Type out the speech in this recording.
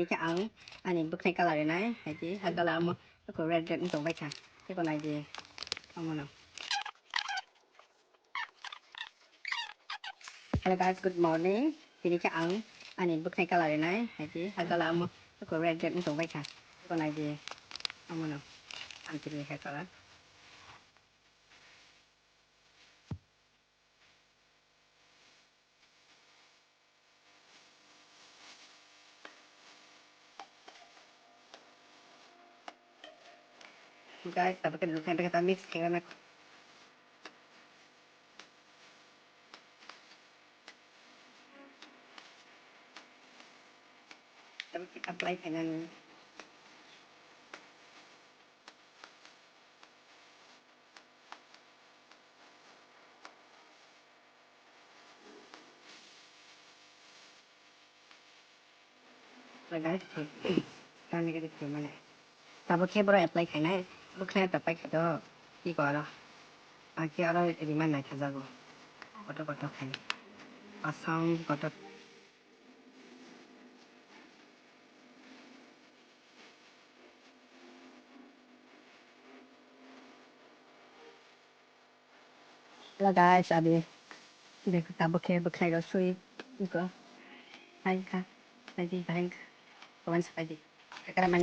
này cái ẩn anh nhìn bức này color này hay chứ hay color mà nó có red red tổng vậy cả cái con này thì không nào. Hello guys, good morning. Thì cái ẩn anh nhìn bức này color này hay chứ hay color mà nó có red red tổng vậy cả cái con này thì không nào. Anh chỉ hay color. Guys, tapi kan kita mix karena tapi kita apply dengan guys kan kita cuma nih tapi kita baru apply karena bukan tapi kita 이거 알아 아기 알아 이만 나 찾아고 어떡 해 아상 어떡 Hello guys, abi देखो तब के बखने का सुई eco हाय का लगी bank कौन सा लगी